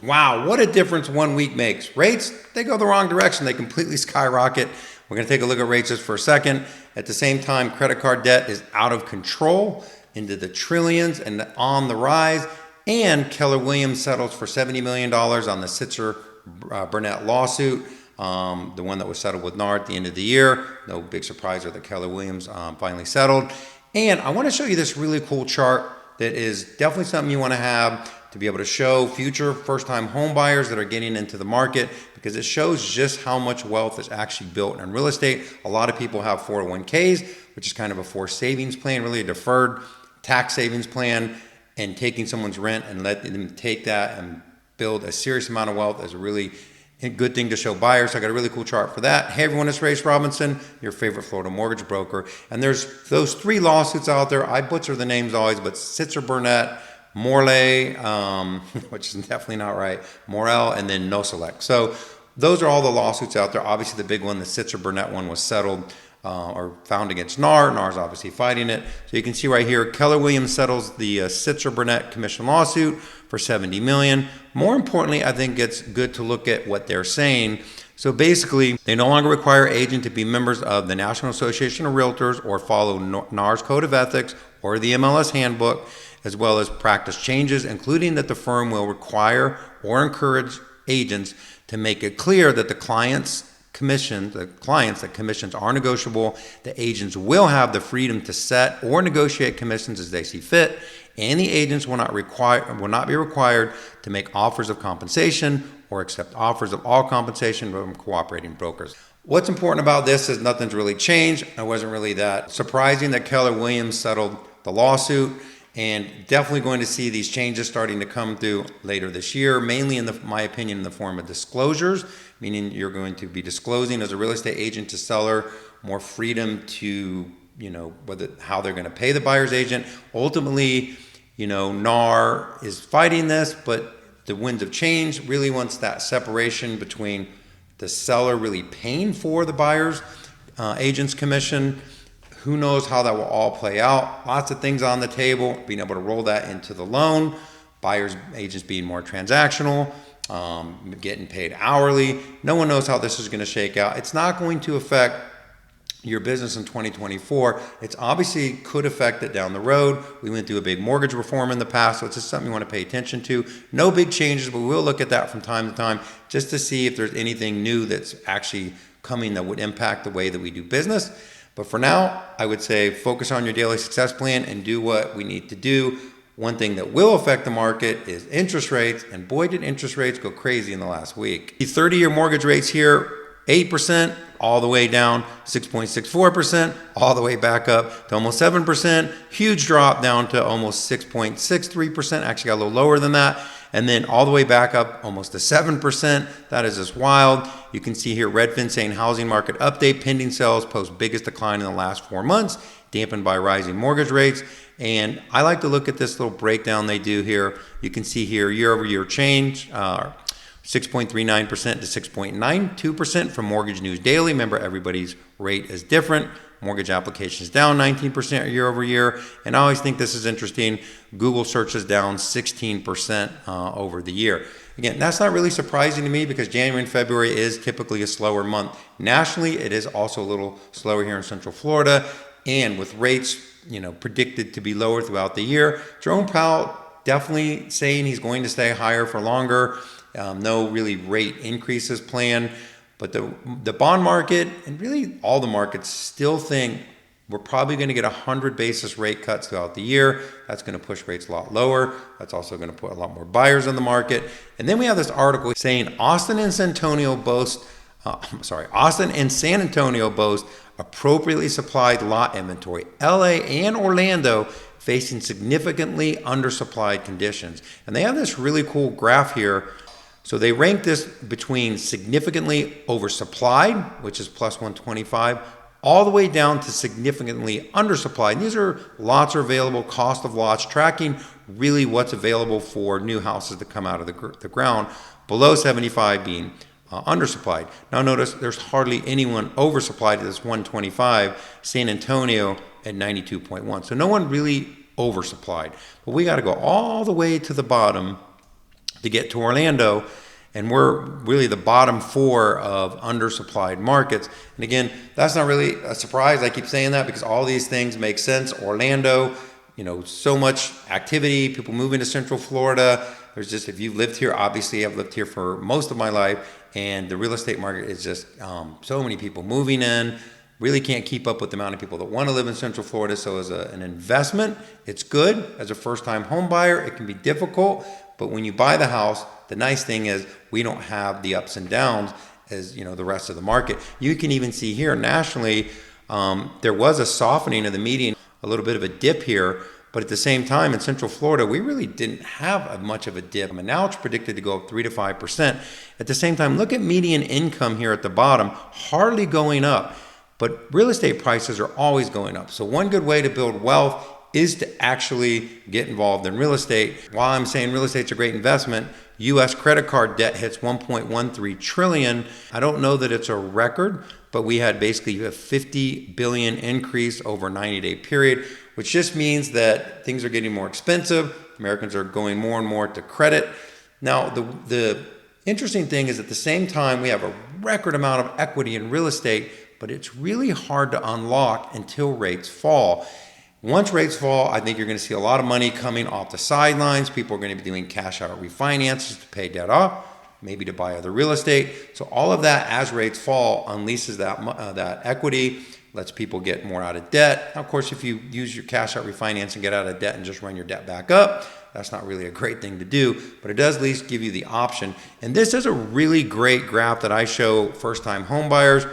Wow, what a difference 1 week makes. Rates, they go the wrong direction. They completely skyrocket. We're going to take a look at rates just for a second. At the same time, credit card debt is out of control into the trillions and on the rise. And Keller Williams settles for $70 million on the Sitzer Burnett lawsuit, the one that was settled with NAR at the end of the year. No big surprise that Keller Williams finally settled. And I want to show you this really cool chart that is definitely something you want to have to be able to show future first-time home buyers that are getting into the market, because it shows just how much wealth is actually built in real estate. A lot of people have 401ks, which is kind of a forced savings plan, really a deferred tax savings plan, and taking someone's rent and letting them take that and build a serious amount of wealth is a really good thing to show buyers. So I got a really cool chart for that. Hey everyone, it's Rayce Robinson, your favorite Florida mortgage broker. And there's those 3 lawsuits out there. I butcher the names always, but Sitzer Burnett, Morley, which is definitely not right, Morel, and then No Select. So those are all the lawsuits out there. Obviously the big one, the Sitzer Burnett one, was settled or found against NAR. NAR's obviously fighting it. So you can see right here, Keller Williams settles the Sitzer Burnett commission lawsuit for $70 million. More importantly, I think it's good to look at what they're saying. So basically, they no longer require agents to be members of the National Association of Realtors or follow NAR's Code of Ethics or the MLS handbook, as well as practice changes, including that the firm will require or encourage agents to make it clear that the clients that commissions are negotiable. The agents will have the freedom to set or negotiate commissions as they see fit, and the agents will not be required to make offers of compensation or accept offers of all compensation from cooperating brokers. What's important about this is nothing's really changed. It wasn't really that surprising that Keller Williams settled the lawsuit, and definitely going to see these changes starting to come through later this year, mainly in my opinion, in the form of disclosures, meaning you're going to be disclosing as a real estate agent to seller more freedom to, how they're going to pay the buyer's agent. Ultimately, NAR is fighting this, but the winds of change really wants that separation between the seller really paying for the buyer's agent's commission. Who knows how that will all play out? Lots of things on the table, being able to roll that into the loan, buyers agents being more transactional, getting paid hourly. No one knows how this is going to shake out. It's not going to affect your business in 2024. It's obviously could affect it down the road. We went through a big mortgage reform in the past, so it's just something you want to pay attention to. No big changes, but we'll look at that from time to time just to see if there's anything new that's actually coming that would impact the way that we do business. But for now, I would say focus on your daily success plan and do what we need to do. One thing that will affect the market is interest rates, and boy, did interest rates go crazy in the last week. The 30-year mortgage rates here, 8%, all the way down, 6.64%, all the way back up to almost 7%. Huge drop down to almost 6.63%, actually got a little lower than that. And then all the way back up almost to 7%. That is just wild. You can see here Redfin saying housing market update, pending sales post biggest decline in the last 4 months, dampened by rising mortgage rates. And I like to look at this little breakdown they do here. You can see here year over year change, 6.39% to 6.92% from Mortgage News Daily. Remember, everybody's rate is different. Mortgage applications down 19% year over year. And I always think this is interesting. Google searches down 16% over the year. Again, that's not really surprising to me because January and February is typically a slower month. Nationally, it is also a little slower here in Central Florida. And with rates, predicted to be lower throughout the year, Jerome Powell definitely saying he's going to stay higher for longer. No really rate increases planned. But the bond market and really all the markets still think we're probably going to get 100 basis rate cuts throughout the year. That's going to push rates a lot lower. That's also going to put a lot more buyers on the market. And then we have this article saying Austin and San Antonio boast appropriately supplied lot inventory. LA and Orlando facing significantly undersupplied conditions. And they have this really cool graph here. So they rank this between significantly oversupplied, which is plus 125, all the way down to significantly undersupplied. And these are lots are available, cost of lots, tracking really what's available for new houses to come out of the ground, below 75 being undersupplied. Now notice there's hardly anyone oversupplied at this 125, San Antonio at 92.1. So no one really oversupplied. But we got to go all the way to the bottom to get to Orlando. And we're really the bottom 4 of undersupplied markets. And again, that's not really a surprise. I keep saying that because all these things make sense. Orlando, so much activity, people moving to Central Florida. There's just, if you've lived here, obviously I've lived here for most of my life, and the real estate market is just so many people moving in. Really can't keep up with the amount of people that want to live in Central Florida. So as an investment, it's good. As a first-time home buyer, it can be difficult. But when you buy the house, the nice thing is we don't have the ups and downs as the rest of the market. You can even see here nationally, there was a softening of the median, a little bit of a dip here. But at the same time, in Central Florida, we really didn't have much of a dip. And now it's predicted to go up 3 to 5%. At the same time, look at median income here at the bottom, hardly going up. But real estate prices are always going up. So one good way to build wealth is to actually get involved in real estate. While I'm saying real estate's a great investment, U.S. credit card debt hits $1.13 trillion. I don't know that it's a record, but we had basically a $50 billion increase over a 90-day period, which just means that things are getting more expensive. Americans are going more and more to credit. Now, the interesting thing is at the same time, we have a record amount of equity in real estate, but it's really hard to unlock until rates fall. Once rates fall, I think you're going to see a lot of money coming off the sidelines. People are going to be doing cash out refinances to pay debt off, maybe to buy other real estate. So all of that, as rates fall, unleashes that equity, lets people get more out of debt. Now, of course, if you use your cash out refinance and get out of debt and just run your debt back up, that's not really a great thing to do, but it does at least give you the option. And this is a really great graph that I show first-time home buyers.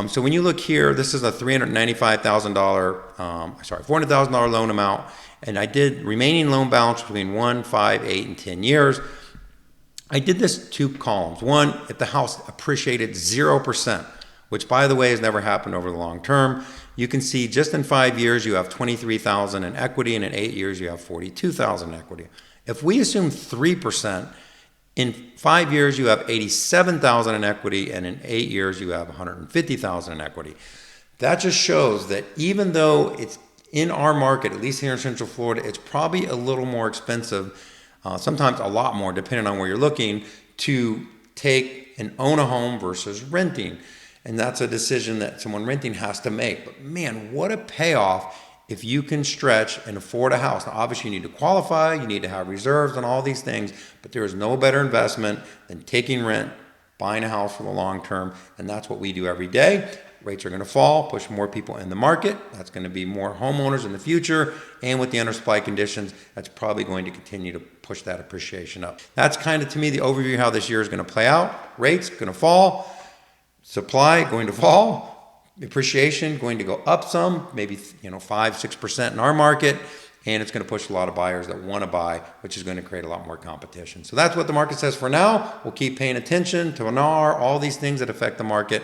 So when you look here, this is a $400,000 loan amount, and I did remaining loan balance between 1, 5, 8, and 10 years. I did this 2 columns. One, if the house appreciated 0%, which by the way has never happened over the long term, you can see just in 5 years you have $23,000 in equity, and in 8 years you have $42,000 in equity. If we assume 3%, in 5 years, you have $87,000 in equity, and in 8 years, you have $150,000 in equity. That just shows that even though it's in our market, at least here in Central Florida, it's probably a little more expensive, sometimes a lot more, depending on where you're looking, to take and own a home versus renting. And that's a decision that someone renting has to make. But man, what a payoff if you can stretch and afford a house. Now, obviously, you need to qualify, you need to have reserves and all these things, but there is no better investment than taking rent, buying a house for the long term, and that's what we do every day. Rates are going to fall, push more people in the market. That's going to be more homeowners in the future, and with the undersupply conditions, that's probably going to continue to push that appreciation up. That's kind of, to me, the overview of how this year is going to play out. Rates going to fall, supply going to fall, appreciation going to go up some, maybe 5-6% in our market, and it's going to push a lot of buyers that want to buy, which is going to create a lot more competition. So that's what the market says for now. We'll keep paying attention to NAR, all these things that affect the market.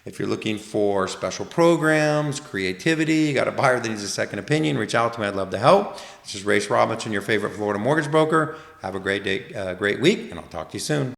If you're looking for special programs, creativity, you got a buyer that needs a second opinion, reach out to me. I'd love to help. This is Rayce Robinson, your favorite Florida mortgage broker. Have a great day, great week, and I'll talk to you soon.